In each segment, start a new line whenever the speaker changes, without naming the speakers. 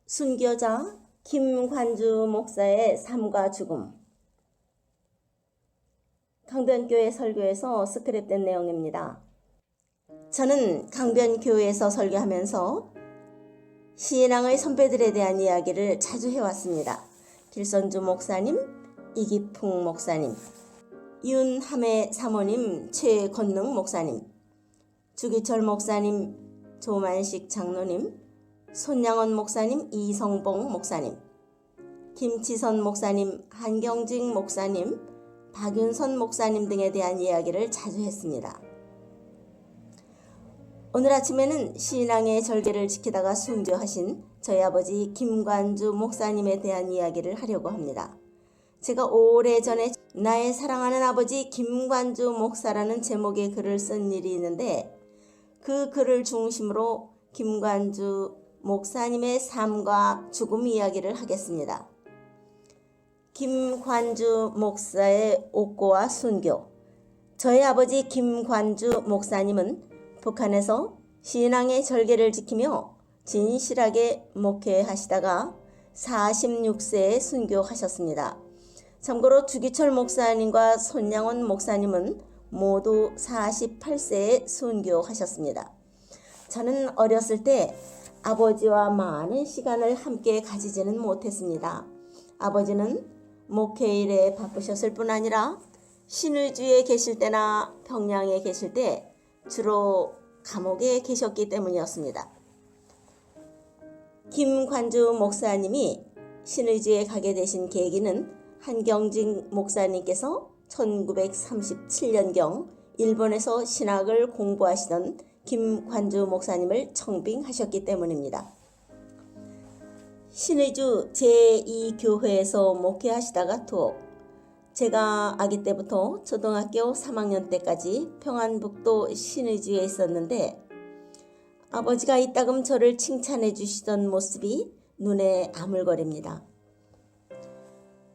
순교자 김관주 목사의 삶과 죽음. 강변교회 설교에서 스크랩된 내용입니다. 저는 강변교회에서 설교하면서 신앙의 선배들에 대한 이야기를 자주 해왔습니다. 길선주 목사님, 이기풍 목사님, 윤함의 사모님 최건능 목사님, 주기철 목사님, 조만식 장로님, 손양원 목사님, 이성봉 목사님, 김치선 목사님, 한경직 목사님, 박윤선 목사님 등에 대한 이야기를 자주 했습니다. 오늘 아침에는 신앙의 절개를 지키다가 순교하신 저희 아버지 김관주 목사님에 대한 이야기를 하려고 합니다. 제가 오래전에 나의 사랑하는 아버지 김관주 목사라는 제목의 글을 쓴 일이 있는데, 그 글을 중심으로 김관주 목사님의 삶과 죽음 이야기를 하겠습니다. 김관주 목사의 옥고와 순교. 저희 아버지 김관주 목사님은 북한에서 신앙의 절개를 지키며 진실하게 목회하시다가 46세에 순교하셨습니다. 참고로 주기철 목사님과 손양원 목사님은 모두 48세에 순교하셨습니다. 저는 어렸을 때 아버지와 많은 시간을 함께 가지지는 못했습니다. 아버지는 목회일에 바쁘셨을 뿐 아니라 신의주에 계실 때나 평양에 계실 때 주로 감옥에 계셨기 때문이었습니다. 김관주 목사님이 신의주에 가게 되신 계기는 한경직 목사님께서 1937년경 일본에서 신학을 공부하시던 김관주 목사님을 청빙하셨기 때문입니다. 신의주 제2교회에서 목회하시다가 제가 아기 때부터 초등학교 3학년 때까지 평안북도 신의주에 있었는데, 아버지가 이따금 저를 칭찬해 주시던 모습이 눈에 아물거립니다.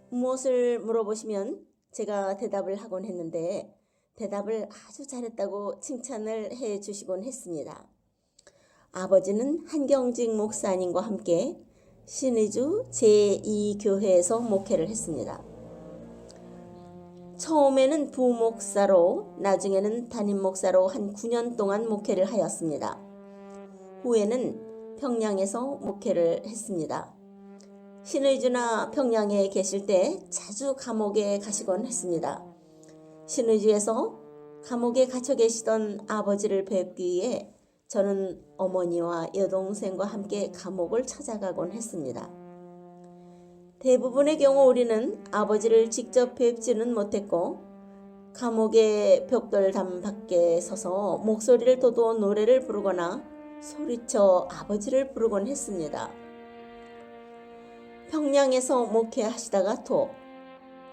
무엇을 물어보시면 제가 대답을 하곤 했는데, 대답을 아주 잘했다고 칭찬을 해 주시곤 했습니다. 아버지는 한경직 목사님과 함께 신의주 제2교회에서 목회를 했습니다. 처음에는 부목사로, 나중에는 담임목사로 한 9년 동안 목회를 하였습니다. 후에는 평양에서 목회를 했습니다. 신의주나 평양에 계실 때 자주 감옥에 가시곤 했습니다. 신의주에서 감옥에 갇혀 계시던 아버지를 뵙기 위해 저는 어머니와 여동생과 함께 감옥을 찾아가곤 했습니다. 대부분의 경우 우리는 아버지를 직접 뵙지는 못했고, 감옥의 벽돌담 밖에 서서 목소리를 돋워 노래를 부르거나 소리쳐 아버지를 부르곤 했습니다. 평양에서 목회하시다가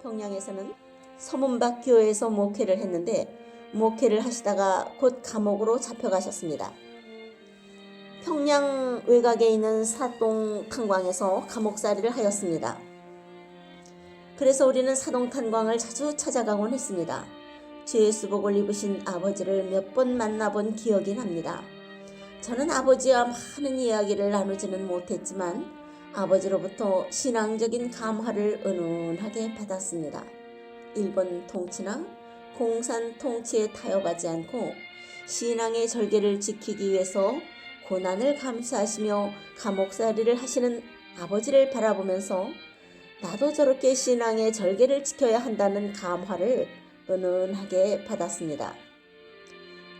평양에서는 서문박 교회에서 목회를 했는데, 목회를 하시다가 곧 감옥으로 잡혀가셨습니다. 평양 외곽에 있는 사동 탄광에서 감옥살이를 하였습니다. 그래서 우리는 사동 탄광을 자주 찾아가곤 했습니다. 죄의 수복을 입으신 아버지를 몇 번 만나본 기억이 납니다. 저는 아버지와 많은 이야기를 나누지는 못했지만 아버지로부터 신앙적인 감화를 은은하게 받았습니다. 일본 통치나 공산 통치에 타협하지 않고 신앙의 절개를 지키기 위해서 고난을 감수하시며 감옥살이를 하시는 아버지를 바라보면서 나도 저렇게 신앙의 절개를 지켜야 한다는 감화를 은은하게 받았습니다.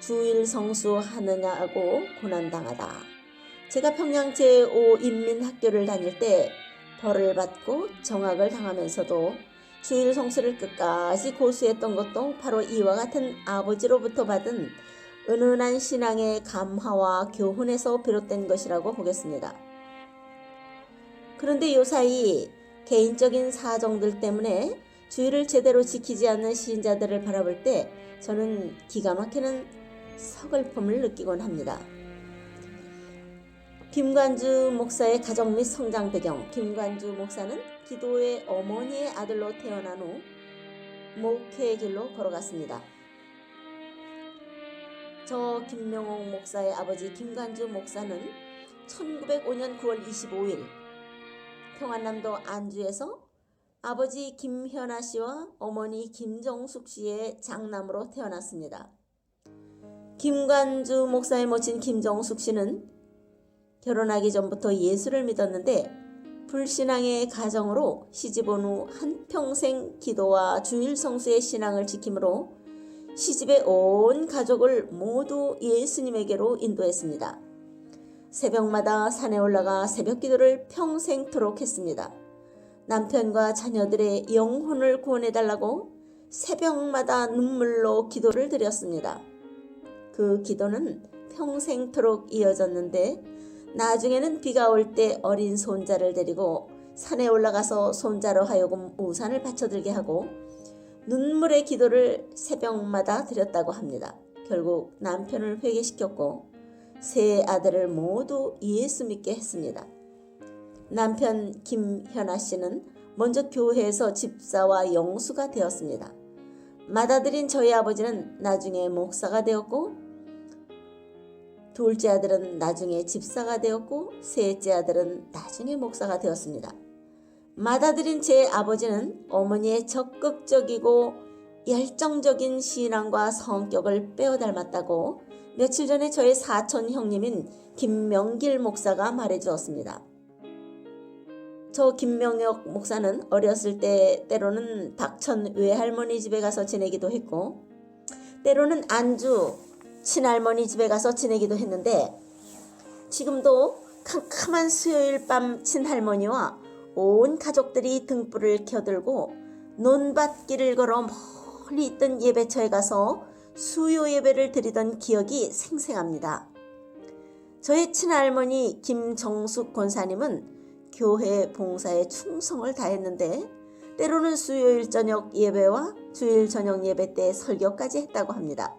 주일 성수하느냐고 고난당하다. 제가 평양 제5인민학교를 다닐 때 벌을 받고 정학을 당하면서도 주일 성수를 끝까지 고수했던 것도 바로 이와 같은 아버지로부터 받은 은은한 신앙의 감화와 교훈에서 비롯된 것이라고 보겠습니다. 그런데 요사이 개인적인 사정들 때문에 주일을 제대로 지키지 않는 신자들을 바라볼 때 저는 기가 막히는 서글픔을 느끼곤 합니다. 김관주 목사의 가정 및 성장 배경. 김관주 목사는 기도의 어머니의 아들로 태어난 후 목회의 길로 걸어갔습니다. 저 김명옥 목사의 아버지 김관주 목사는 1905년 9월 25일 평안남도 안주에서 아버지 김현아 씨와 어머니 김정숙 씨의 장남으로 태어났습니다. 김관주 목사의 모친 김정숙 씨는 결혼하기 전부터 예수를 믿었는데 불신앙의 가정으로 시집온 후 한평생 기도와 주일 성수의 신앙을 지킴으로 시집의 온 가족을 모두 예수님에게로 인도했습니다. 새벽마다 산에 올라가 새벽 기도를 평생토록 했습니다. 남편과 자녀들의 영혼을 구원해달라고 새벽마다 눈물로 기도를 드렸습니다. 그 기도는 평생토록 이어졌는데 나중에는 비가 올 때 어린 손자를 데리고 산에 올라가서 손자로 하여금 우산을 받쳐들게 하고 눈물의 기도를 새벽마다 드렸다고 합니다. 결국 남편을 회개시켰고 세 아들을 모두 예수 믿게 했습니다. 남편 김현아 씨는 먼저 교회에서 집사와 영수가 되었습니다. 맏아들인 저희 아버지는 나중에 목사가 되었고 둘째 아들은 나중에 집사가 되었고 셋째 아들은 나중에 목사가 되었습니다. 맏아들인 제 아버지는 어머니의 적극적이고 열정적인 신앙과 성격을 빼어 닮았다고 며칠 전에 저의 사촌 형님인 김명길 목사가 말해주었습니다. 저 김명혁 목사는 어렸을 때 때로는 박천 외할머니 집에 가서 지내기도 했고 때로는 안주 친할머니 집에 가서 지내기도 했는데 지금도 캄캄한 수요일 밤 친할머니와 온 가족들이 등불을 켜들고 논밭길을 걸어 멀리 있던 예배처에 가서 수요 예배를 드리던 기억이 생생합니다. 저의 친할머니 김정숙 권사님은 교회 봉사에 충성을 다했는데 때로는 수요일 저녁 예배와 주일 저녁 예배 때 설교까지 했다고 합니다.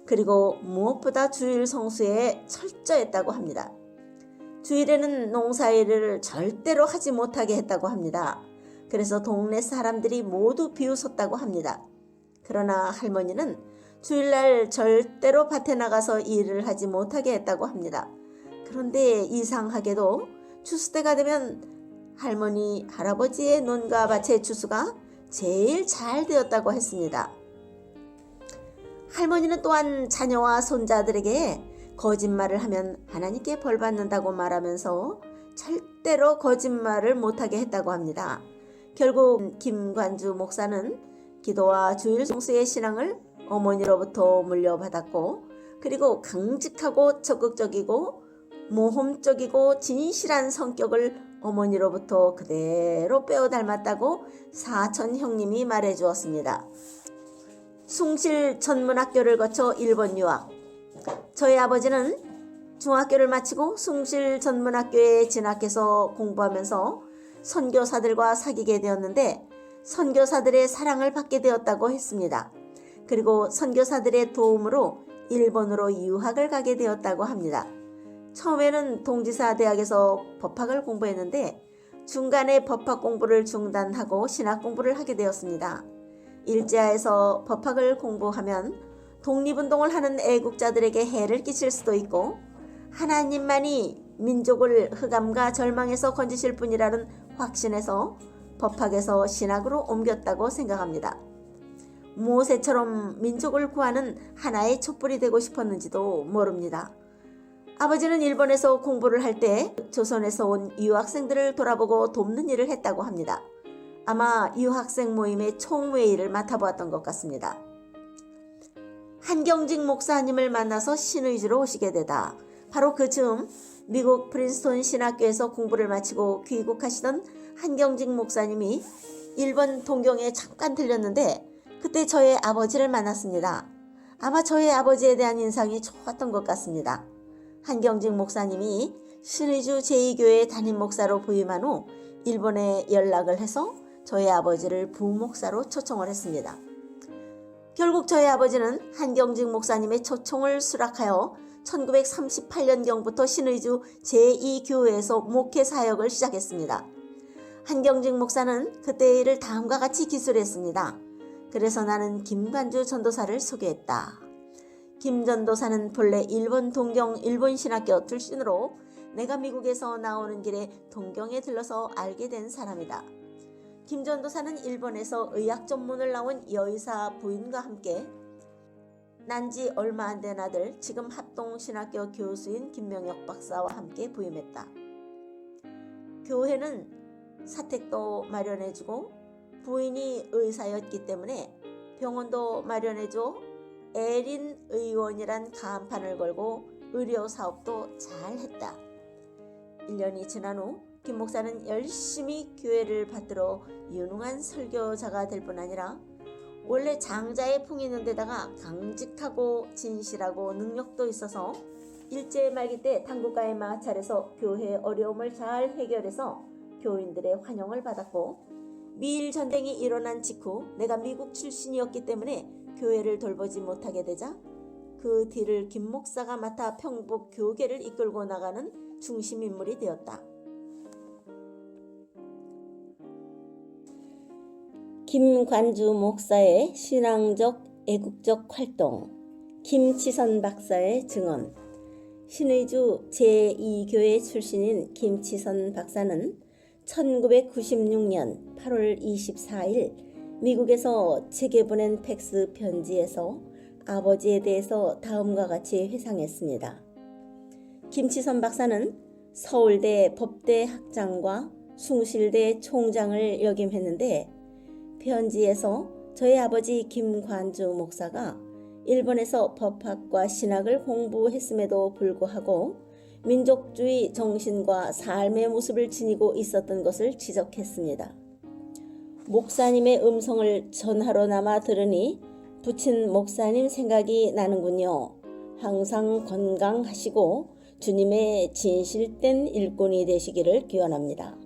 그리고 무엇보다 주일 성수에 철저했다고 합니다. 주일에는 농사일을 절대로 하지 못하게 했다고 합니다. 그래서 동네 사람들이 모두 비웃었다고 합니다. 그러나 할머니는 주일날 절대로 밭에 나가서 일을 하지 못하게 했다고 합니다. 그런데 이상하게도 추수때가 되면 할머니, 할아버지의 논과 밭의 추수가 제일 잘 되었다고 했습니다. 할머니는 또한 자녀와 손자들에게 거짓말을 하면 하나님께 벌 받는다고 말하면서 절대로 거짓말을 못하게 했다고 합니다. 결국 김관주 목사는 기도와 주일 성수의 신앙을 어머니로부터 물려받았고 그리고 강직하고 적극적이고 모험적이고 진실한 성격을 어머니로부터 그대로 빼어 닮았다고 사촌 형님이 말해 주었습니다. 숭실 전문학교를 거쳐 일본 유학. 저희 아버지는 중학교를 마치고 숭실 전문학교에 진학해서 공부하면서 선교사들과 사귀게 되었는데 선교사들의 사랑을 받게 되었다고 했습니다. 그리고 선교사들의 도움으로 일본으로 유학을 가게 되었다고 합니다. 처음에는 동지사 대학에서 법학을 공부했는데 중간에 법학 공부를 중단하고 신학 공부를 하게 되었습니다. 일제하에서 법학을 공부하면 독립운동을 하는 애국자들에게 해를 끼칠 수도 있고 하나님만이 민족을 흑암과 절망에서 건지실 분이라는 확신에서 법학에서 신학으로 옮겼다고 생각합니다. 모세처럼 민족을 구하는 하나의 촛불이 되고 싶었는지도 모릅니다. 아버지는 일본에서 공부를 할 때 조선에서 온 유학생들을 돌아보고 돕는 일을 했다고 합니다. 아마 유학생 모임의 총회의를 맡아보았던 것 같습니다. 한경직 목사님을 만나서 신의주로 오시게 되다. 바로 그 즈음 미국 프린스턴 신학교에서 공부를 마치고 귀국하시던 한경직 목사님이 일본 동경에 잠깐 들렸는데 그때 저의 아버지를 만났습니다. 아마 저의 아버지에 대한 인상이 좋았던 것 같습니다. 한경직 목사님이 신의주 제2교회 담임 목사로 부임한 후 일본에 연락을 해서 저희 아버지를 부목사로 초청을 했습니다. 결국 저희 아버지는 한경직 목사님의 초청을 수락하여 1938년경부터 신의주 제2교회에서 목회 사역을 시작했습니다. 한경직 목사는 그때의 일을 다음과 같이 기술했습니다. 그래서 나는 김관주 전도사를 소개했다. 김 전도사는 본래 일본 동경 일본 신학교 출신으로 내가 미국에서 나오는 길에 동경에 들러서 알게 된 사람이다. 김 전도사는 일본에서 의학 전문을 나온 여의사 부인과 함께 난지 얼마 안 된 아들, 지금 합동신학교 교수인 김명혁 박사와 함께 부임했다. 교회는 사택도 마련해주고 부인이 의사였기 때문에 병원도 마련해줘 에린 의원이란 간판을 걸고 의료사업도 잘했다. 1년이 지난 후 김 목사는 열심히 교회를 받들어 유능한 설교자가 될 뿐 아니라 원래 장자의 풍이 있는 데다가 강직하고 진실하고 능력도 있어서 일제 말기 때 당국과의 마찰에서 교회의 어려움을 잘 해결해서 교인들의 환영을 받았고, 미일 전쟁이 일어난 직후 내가 미국 출신이었기 때문에 교회를 돌보지 못하게 되자 그 뒤를 김 목사가 맡아 평북 교계를 이끌고 나가는 중심인물이 되었다. 김관주 목사의 신앙적 애국적 활동, 김치선 박사의 증언. 신의주 제2교회 출신인 김치선 박사는 1996년 8월 24일 미국에서 제게 보낸 팩스 편지에서 아버지에 대해서 다음과 같이 회상했습니다. 김치선 박사는 서울대 법대 학장과 숭실대 총장을 역임했는데, 편지에서 저희 아버지 김관주 목사가 일본에서 법학과 신학을 공부했음에도 불구하고 민족주의 정신과 삶의 모습을 지니고 있었던 것을 지적했습니다. 목사님의 음성을 전하로나마 들으니 부친 목사님 생각이 나는군요. 항상 건강하시고 주님의 진실된 일꾼이 되시기를 기원합니다.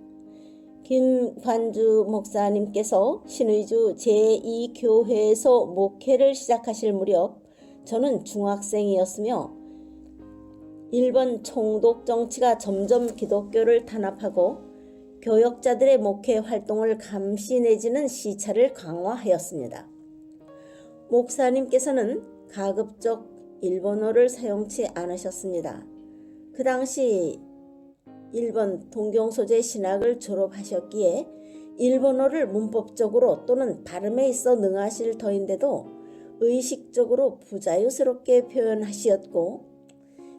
김관주 목사님께서 신의주 제2교회에서 목회를 시작하실 무렵 저는 중학생이었으며 일본 총독 정치가 점점 기독교를 탄압하고 교역자들의 목회 활동을 감시 내지는 시찰을 강화하였습니다. 목사님께서는 가급적 일본어를 사용치 않으셨습니다. 그 당시 일본 동경소재 신학을 졸업하셨기에 일본어를 문법적으로 또는 발음에 있어 능하실 터인데도 의식적으로 부자유스럽게 표현하시었고,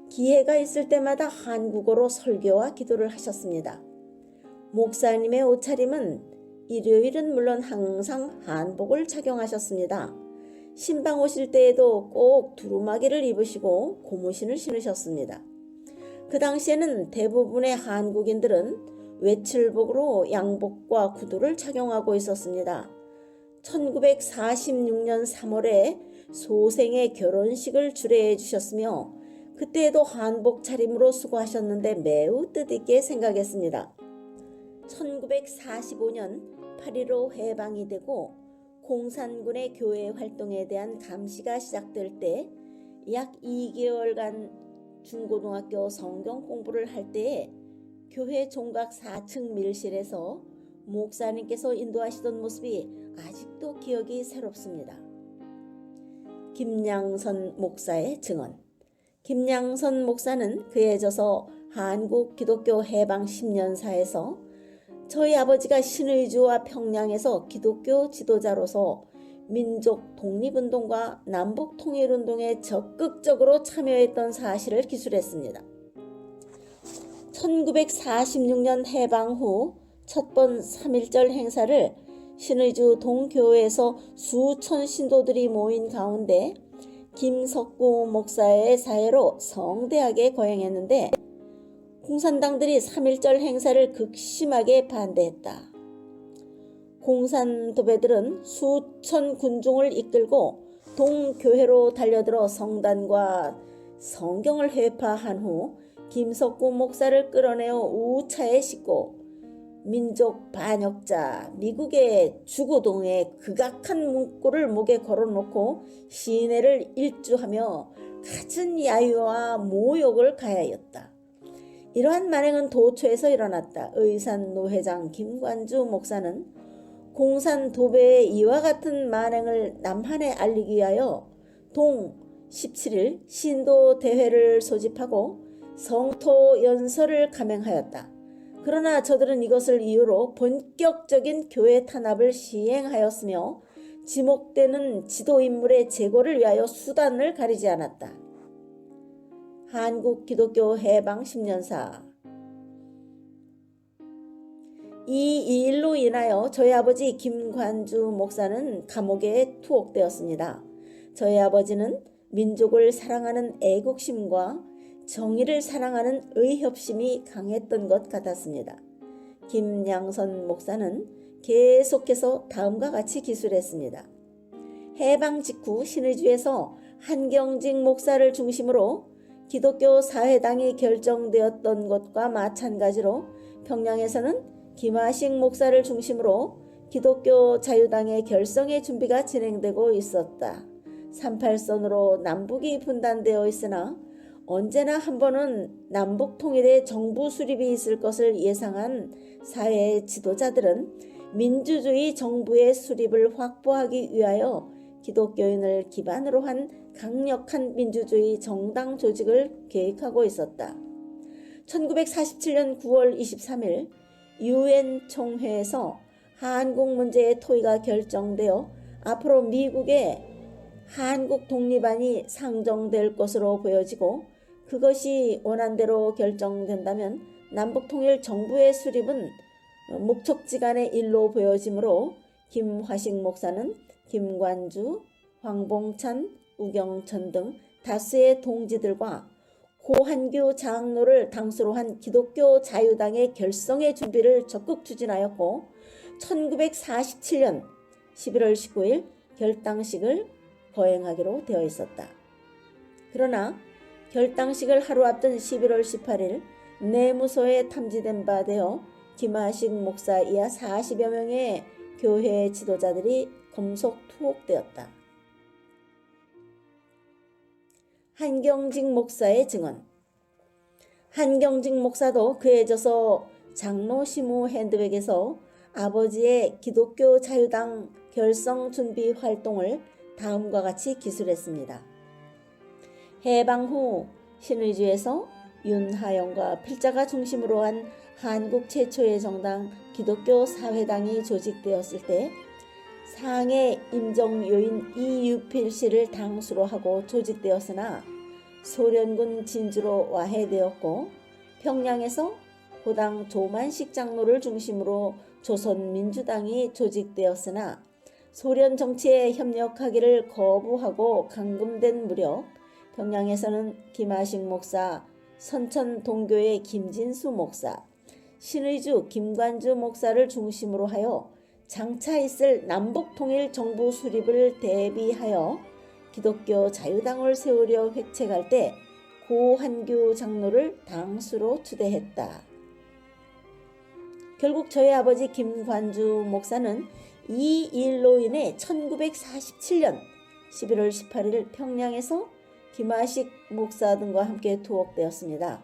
기회가 있을 때마다 한국어로 설교와 기도를 하셨습니다. 목사님의 옷차림은 일요일은 물론 항상 한복을 착용하셨습니다. 신방 오실 때에도 꼭 두루마기를 입으시고 고무신을 신으셨습니다. 그 당시에는 대부분의 한국인들은 외출복으로 양복과 구두를 착용하고 있었습니다. 1946년 3월에 소생의 결혼식을 주례해 주셨으며 그때에도 한복 차림으로 수고하셨는데 매우 뜻있게 생각했습니다. 1945년 8.15 해방이 되고 공산군의 교회 활동에 대한 감시가 시작될 때 약 2개월간 중고등학교 성경 공부를 할 때에 교회 종각 4층 밀실에서 목사님께서 인도하시던 모습이 아직도 기억이 새롭습니다. 김양선 목사의 증언. 김양선 목사는 그에 져서 한국 기독교 해방 10년사에서 저희 아버지가 신의주와 평양에서 기독교 지도자로서 민족 독립운동과 남북 통일운동에 적극적으로 참여했던 사실을 기술했습니다. 1946년 해방 후 첫 번 3.1절 행사를 신의주 동교회에서 수천 신도들이 모인 가운데 김석구 목사의 사회로 성대하게 거행했는데, 공산당들이 3.1절 행사를 극심하게 반대했다. 공산도배들은 수천 군중을 이끌고 동교회로 달려들어 성단과 성경을 회파한 후 김석구 목사를 끌어내어 우차에 싣고 민족 반역자 미국의 주고동에 극악한 문구를 목에 걸어놓고 시내를 일주하며 갖은 야유와 모욕을 가하였다. 이러한 만행은 도초에서 일어났다. 의산 노회장 김관주 목사는 공산 도배의 이와 같은 만행을 남한에 알리기 위하여 동 17일 신도 대회를 소집하고 성토 연설을 감행하였다. 그러나 저들은 이것을 이유로 본격적인 교회 탄압을 시행하였으며 지목되는 지도인물의 제거를 위하여 수단을 가리지 않았다. 한국 기독교 해방 10년사. 이 일로 인하여 저희 아버지 김관주 목사는 감옥에 투옥되었습니다. 저희 아버지는 민족을 사랑하는 애국심과 정의를 사랑하는 의협심이 강했던 것 같았습니다. 김양선 목사는 계속해서 다음과 같이 기술했습니다. 해방 직후 신의주에서 한경직 목사를 중심으로 기독교 사회당이 결정되었던 것과 마찬가지로 평양에서는 김하식 목사를 중심으로 기독교 자유당의 결성의 준비가 진행되고 있었다. 38선으로 남북이 분단되어 있으나 언제나 한 번은 남북 통일의 정부 수립이 있을 것을 예상한 사회 지도자들은 민주주의 정부의 수립을 확보하기 위하여 기독교인을 기반으로 한 강력한 민주주의 정당 조직을 계획하고 있었다. 1947년 9월 23일 UN 총회에서 한국 문제의 토의가 결정되어 앞으로 미국의 한국 독립안이 상정될 것으로 보여지고 그것이 원안대로 결정된다면 남북통일 정부의 수립은 목촉지간의 일로 보여지므로 김화식 목사는 김관주, 황봉찬, 우경천 등 다수의 동지들과 고한규 장로를 당수로 한 기독교 자유당의 결성의 준비를 적극 추진하였고 1947년 11월 19일 결당식을 거행하기로 되어 있었다. 그러나 결당식을 하루 앞둔 11월 18일 내무소에 탐지된 바 되어 김하식 목사 이하 40여 명의 교회 지도자들이 검속 투옥되었다. 한경직 목사의 증언. 한경직 목사도 그에 져서 장로 시무 핸드백에서 아버지의 기독교 자유당 결성 준비 활동을 다음과 같이 기술했습니다. 해방 후 신의주에서 윤하영과 필자가 중심으로 한 한국 최초의 정당 기독교 사회당이 조직되었을 때 상해 임정요인 이유필 씨를 당수로 하고 조직되었으나 소련군 진주로 와해되었고 평양에서 고당 조만식 장로를 중심으로 조선민주당이 조직되었으나 소련 정치에 협력하기를 거부하고 감금된 무렵 평양에서는 김하식 목사, 선천 동교의 김진수 목사, 신의주 김관주 목사를 중심으로 하여 장차 있을 남북통일 정부 수립을 대비하여 기독교 자유당을 세우려 획책할 때 고한규 장로를 당수로 추대했다. 결국 저희 아버지 김관주 목사는 이 일로 인해 1947년 11월 18일 평양에서 김하식 목사 등과 함께 투옥되었습니다.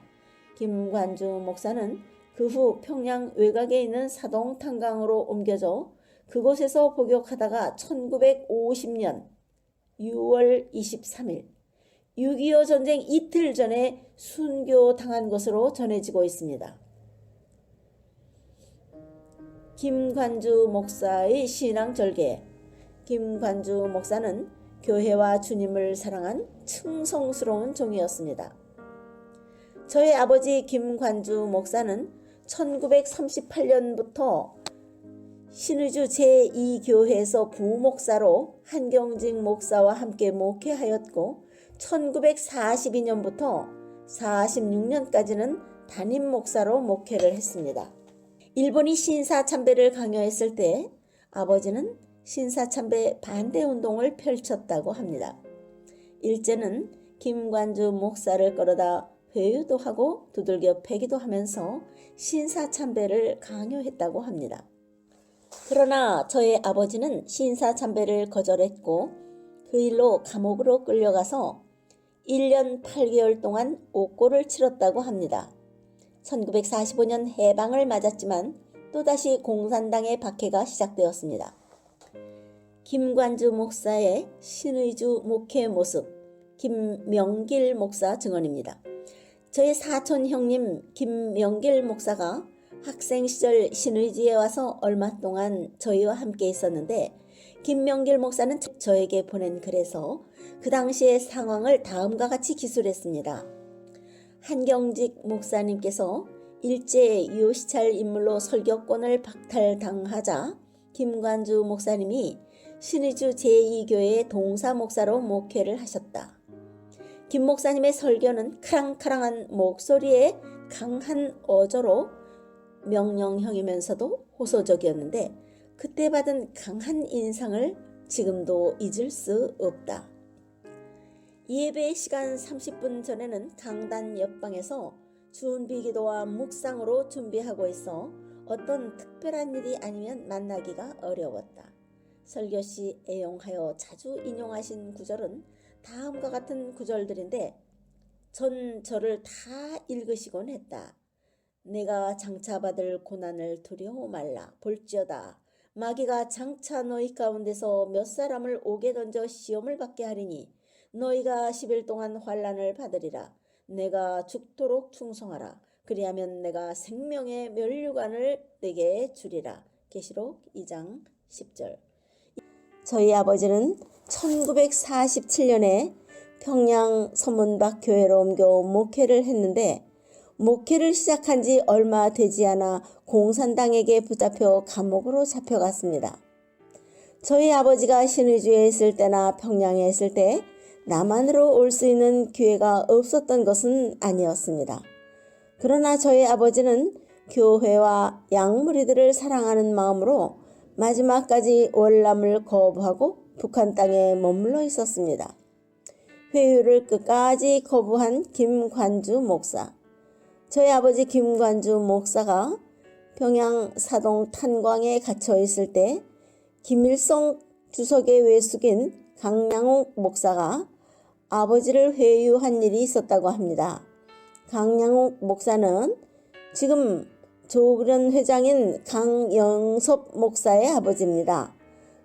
김관주 목사는 그 후 평양 외곽에 있는 사동 탄강으로 옮겨져 그곳에서 복역하다가 1950년 6월 23일 6.25 전쟁 이틀 전에 순교당한 것으로 전해지고 있습니다. 김관주 목사의 신앙 절개. 김관주 목사는 교회와 주님을 사랑한 충성스러운 종이었습니다. 저희 아버지 김관주 목사는 1938년부터 신의주 제2교회에서 부목사로 한경직 목사와 함께 목회하였고 1942년부터 46년까지는 담임 목사로 목회를 했습니다. 일본이 신사참배를 강요했을 때 아버지는 신사참배 반대운동을 펼쳤다고 합니다. 일제는 김관주 목사를 끌어다 회유도 하고 두들겨 패기도 하면서 신사참배를 강요했다고 합니다. 그러나 저의 아버지는 신사참배를 거절했고 그 일로 감옥으로 끌려가서 1년 8개월 동안 옥고를 치렀다고 합니다. 1945년 해방을 맞았지만 또다시 공산당의 박해가 시작되었습니다. 김관주 목사의 신의주 목회 모습. 김명길 목사 증언입니다. 저의 사촌 형님 김명길 목사가 학생 시절 신의지에 와서 얼마 동안 저희와 함께 있었는데, 김명길 목사는 저에게 보낸 글에서 그 당시의 상황을 다음과 같이 기술했습니다. 한경직 목사님께서 일제 유시찰 인물로 설교권을 박탈당하자 김관주 목사님이 신의주 제2교회의 동사 목사로 목회를 하셨다. 김 목사님의 설교는 카랑카랑한 목소리에 강한 어조로 명령형이면서도 호소적이었는데, 그때 받은 강한 인상을 지금도 잊을 수 없다. 예배 시간 30분 전에는 강단 옆방에서 준비기도와 묵상으로 준비하고 있어 어떤 특별한 일이 아니면 만나기가 어려웠다. 설교 시 애용하여 자주 인용하신 구절은 다음과 같은 구절들인데, 전 저를 다 읽으시곤 했다. 내가 장차받을 고난을 두려워 말라. 볼지어다 마귀가 장차 너희 가운데서 몇 사람을 옥에 던져 시험을 받게 하리니 너희가 10일 동안 환난을 받으리라. 내가 죽도록 충성하라. 그리하면 내가 생명의 면류관을 내게 주리라. 계시록 2장 10절. 저희 아버지는 1947년에 평양 서문박 교회로 옮겨 목회를 했는데, 목회를 시작한 지 얼마 되지 않아 공산당에게 붙잡혀 감옥으로 잡혀갔습니다. 저희 아버지가 신의주에 있을 때나 평양에 있을 때 남한으로 올 수 있는 기회가 없었던 것은 아니었습니다. 그러나 저희 아버지는 교회와 양무리들을 사랑하는 마음으로 마지막까지 월남을 거부하고 북한 땅에 머물러 있었습니다. 회유를 끝까지 거부한 김관주 목사. 저희 아버지 김관주 목사가 평양 사동 탄광에 갇혀 있을 때 김일성 주석의 외숙인 강양옥 목사가 아버지를 회유한 일이 있었다고 합니다. 강양옥 목사는 지금 조그련 회장인 강영섭 목사의 아버지입니다.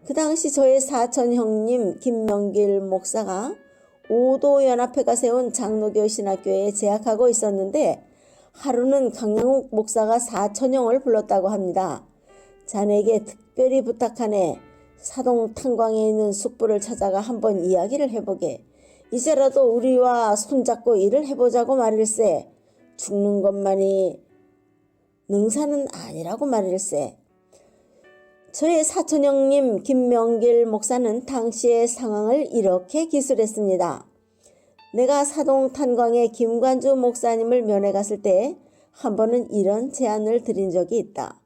그 당시 저의 사촌 형님 김명길 목사가 오도연합회가 세운 장로교 신학교에 재학하고 있었는데, 하루는 강양욱 목사가 사촌형을 불렀다고 합니다. 자네에게 특별히 부탁하네. 사동 탄광에 있는 숙부를 찾아가 한번 이야기를 해보게. 이제라도 우리와 손잡고 일을 해보자고 말일세. 죽는 것만이 능사는 아니라고 말일세. 저의 사촌형님 김명길 목사는 당시의 상황을 이렇게 기술했습니다. 내가 사동 탄광에 김관주 목사님을 면회 갔을 때 한 번은 이런 제안을 드린 적이 있다.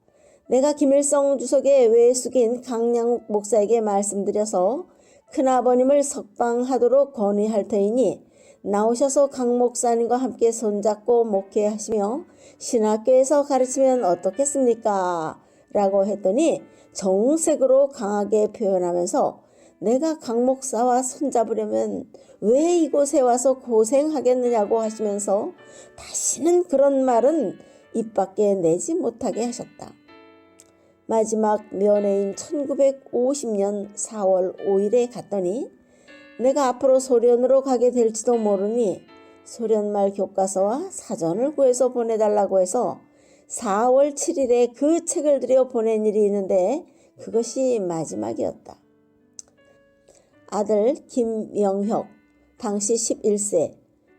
내가 김일성 주석의 외숙인 강양욱 목사에게 말씀드려서 큰아버님을 석방하도록 건의할 터이니 나오셔서 강 목사님과 함께 손잡고 목회하시며 신학교에서 가르치면 어떻겠습니까? 라고 했더니 정색으로 강하게 표현하면서 내가 강 목사와 손잡으려면 왜 이곳에 와서 고생하겠느냐고 하시면서 다시는 그런 말은 입 밖에 내지 못하게 하셨다. 마지막 면회인 1950년 4월 5일에 갔더니 내가 앞으로 소련으로 가게 될지도 모르니 소련말 교과서와 사전을 구해서 보내달라고 해서 4월 7일에 그 책을 들여 보낸 일이 있는데 그것이 마지막이었다. 아들 김영혁, 당시 11세,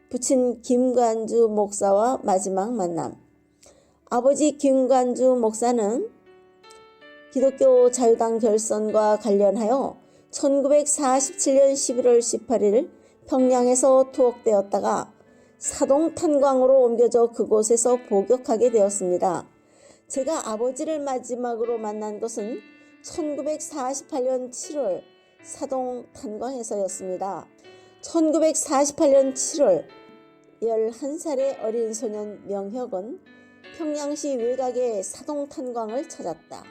부친 김관주 목사와 마지막 만남. 아버지 김관주 목사는 기독교 자유당 결선과 관련하여 1947년 11월 18일 평양에서 투옥되었다가 사동 탄광으로 옮겨져 그곳에서 복역하게 되었습니다. 제가 아버지를 마지막으로 만난 것은 1948년 7월 사동 탄광에서였습니다. 1948년 7월 11살의 어린 소년 명혁은 평양시 외곽의 사동 탄광을 찾았다.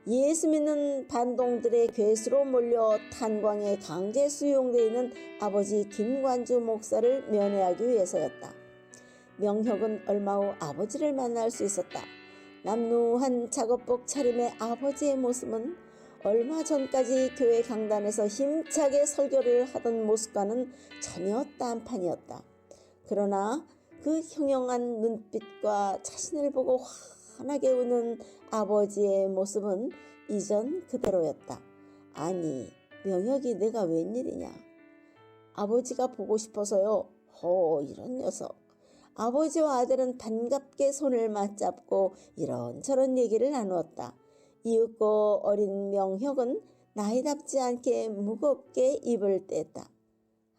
예수 믿는 반동들의 괴수로 몰려 탄광에 강제 수용되어 있는 아버지 김관주 목사를 면회하기 위해서였다. 명혁은 얼마 후 아버지를 만날 수 있었다. 남루한 작업복 차림의 아버지의 모습은 얼마 전까지 교회 강단에서 힘차게 설교를 하던 모습과는 전혀 딴판이었다. 그러나 그 형형한 눈빛과 자신을 보고 환하게 우는 아버지의 모습은 이전 그대로였다. 아니, 명혁이 내가 웬일이냐. 아버지가 보고 싶어서요. 이런 녀석. 아버지와 아들은 반갑게 손을 맞잡고 이런저런 얘기를 나누었다. 이윽고 어린 명혁은 나이답지 않게 무겁게 입을 뗐다.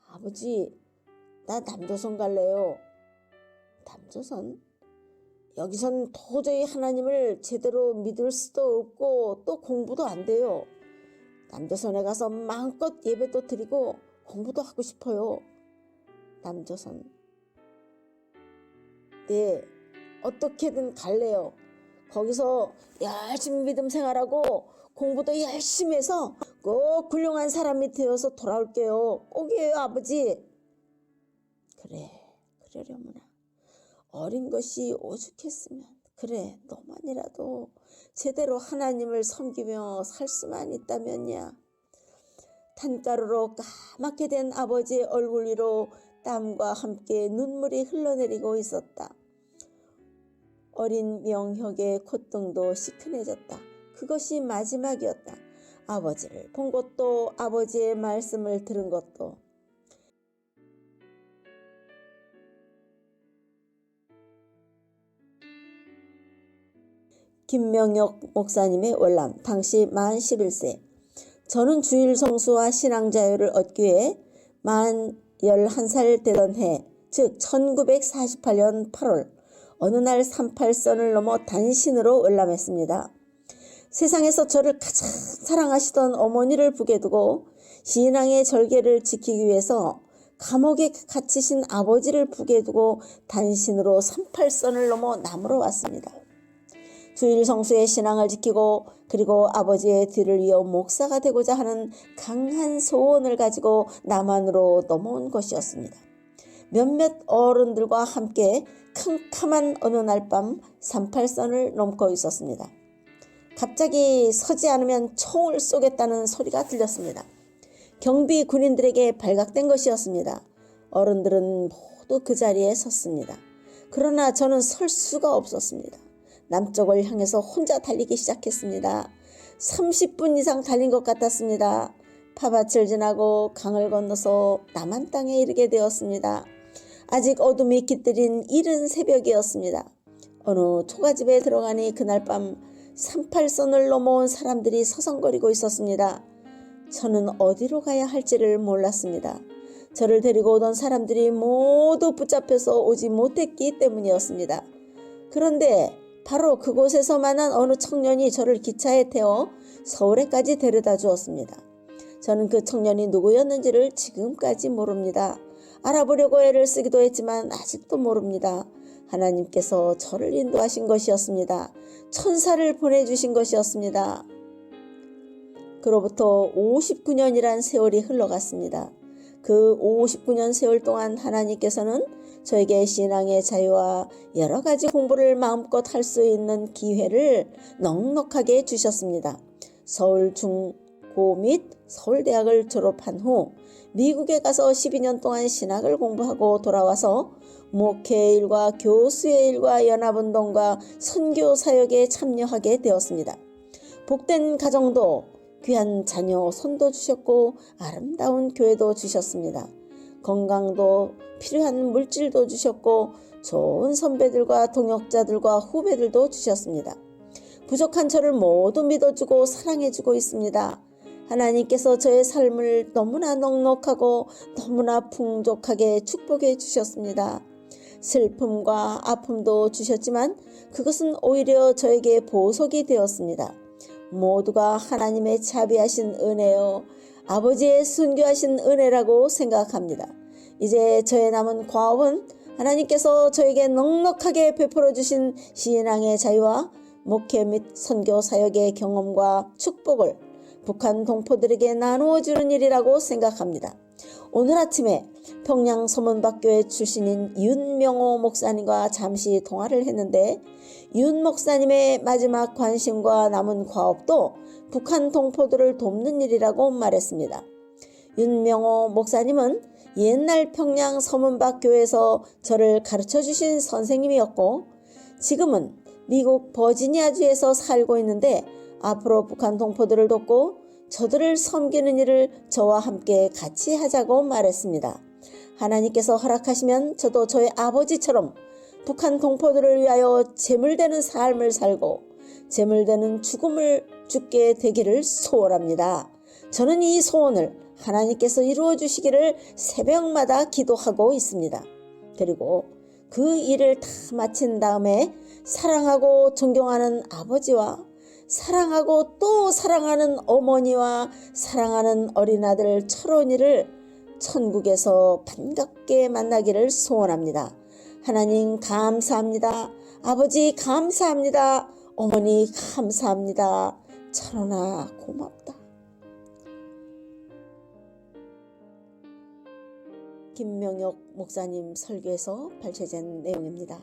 아버지, 나 남조선 갈래요. 남조선? 여기선 도저히 하나님을 제대로 믿을 수도 없고 또 공부도 안 돼요. 남조선에 가서 마음껏 예배도 드리고 공부도 하고 싶어요. 남조선. 네, 어떻게든 갈래요. 거기서 열심히 믿음 생활하고 공부도 열심히 해서 꼭 훌륭한 사람이 되어서 돌아올게요. 꼭이에요, 아버지. 그래, 그러려무나. 어린 것이 오죽했으면. 그래, 너만이라도 제대로 하나님을 섬기며 살 수만 있다면야. 탄가루로 까맣게 된 아버지의 얼굴 위로 땀과 함께 눈물이 흘러내리고 있었다. 어린 명혁의 콧등도 시큰해졌다. 그것이 마지막이었다. 아버지를 본 것도 아버지의 말씀을 들은 것도. 김명혁 목사님의 월남, 당시 만 11세. 저는 주일 성수와 신앙자유를 얻기 위해 만 11살 되던 해, 즉 1948년 8월 어느 날 38선을 넘어 단신으로 월남했습니다. 세상에서 저를 가장 사랑하시던 어머니를 북에 두고 신앙의 절개를 지키기 위해서 감옥에 갇히신 아버지를 북에 두고 단신으로 38선을 넘어 남으로 왔습니다. 주일 성수의 신앙을 지키고 그리고 아버지의 뒤를 이어 목사가 되고자 하는 강한 소원을 가지고 남한으로 넘어온 것이었습니다. 몇몇 어른들과 함께 캄캄한 어느 날 밤 38선을 넘고 있었습니다. 갑자기 서지 않으면 총을 쏘겠다는 소리가 들렸습니다. 경비 군인들에게 발각된 것이었습니다. 어른들은 모두 그 자리에 섰습니다. 그러나 저는 설 수가 없었습니다. 남쪽을 향해서 혼자 달리기 시작했습니다. 30분 이상 달린 것 같았습니다. 파밭을 지나고 강을 건너서 남한 땅에 이르게 되었습니다. 아직 어둠이 깃들인 이른 새벽이었습니다. 어느 초가집에 들어가니 그날 밤 38선을 넘어온 사람들이 서성거리고 있었습니다. 저는 어디로 가야 할지를 몰랐습니다. 저를 데리고 오던 사람들이 모두 붙잡혀서 오지 못했기 때문이었습니다. 그런데 바로 그곳에서 만난 어느 청년이 저를 기차에 태워 서울에까지 데려다 주었습니다. 저는 그 청년이 누구였는지를 지금까지 모릅니다. 알아보려고 애를 쓰기도 했지만 아직도 모릅니다. 하나님께서 저를 인도하신 것이었습니다. 천사를 보내주신 것이었습니다. 그로부터 59년이란 세월이 흘러갔습니다. 그 59년 세월 동안 하나님께서는 저에게 신앙의 자유와 여러 가지 공부를 마음껏 할 수 있는 기회를 넉넉하게 주셨습니다. 서울 중고 및 서울대학을 졸업한 후 미국에 가서 12년 동안 신학을 공부하고 돌아와서 목회의 일과 교수의 일과 연합운동과 선교 사역에 참여하게 되었습니다. 복된 가정도 귀한 자녀 손도 주셨고 아름다운 교회도 주셨습니다. 건강도 필요한 물질도 주셨고 좋은 선배들과 동역자들과 후배들도 주셨습니다. 부족한 저를 모두 믿어주고 사랑해주고 있습니다. 하나님께서 저의 삶을 너무나 넉넉하고 너무나 풍족하게 축복해 주셨습니다. 슬픔과 아픔도 주셨지만 그것은 오히려 저에게 보석이 되었습니다. 모두가 하나님의 자비하신 은혜요, 아버지의 순교하신 은혜라고 생각합니다. 이제 저의 남은 과업은 하나님께서 저에게 넉넉하게 베풀어 주신 신앙의 자유와 목회 및 선교 사역의 경험과 축복을 북한 동포들에게 나누어 주는 일이라고 생각합니다. 오늘 아침에 평양 서문박교회 출신인 윤명호 목사님과 잠시 통화를 했는데 윤 목사님의 마지막 관심과 남은 과업도 북한 동포들을 돕는 일이라고 말했습니다. 윤명호 목사님은
옛날 평양 서문박 교회에서 저를 가르쳐 주신 선생님이었고 지금은 미국 버지니아주에서 살고 있는데 앞으로 북한 동포들을 돕고 저들을 섬기는 일을 저와 함께 같이 하자고 말했습니다. 하나님께서 허락하시면 저도 저의 아버지처럼 북한 동포들을 위하여 재물되는 삶을 살고 재물되는 죽음을 죽게 되기를 소원합니다. 저는 이 소원을 하나님께서 이루어 주시기를 새벽마다 기도하고 있습니다. 그리고 그 일을 다 마친 다음에 사랑하고 존경하는 아버지와 사랑하고 또 사랑하는 어머니와 사랑하는 어린아들 철원이를 천국에서 반갑게 만나기를 소원합니다. 하나님 감사합니다. 아버지 감사합니다. 어머니 감사합니다. 철원아 고맙다. 김명혁 목사님 설교에서 발췌된 내용입니다.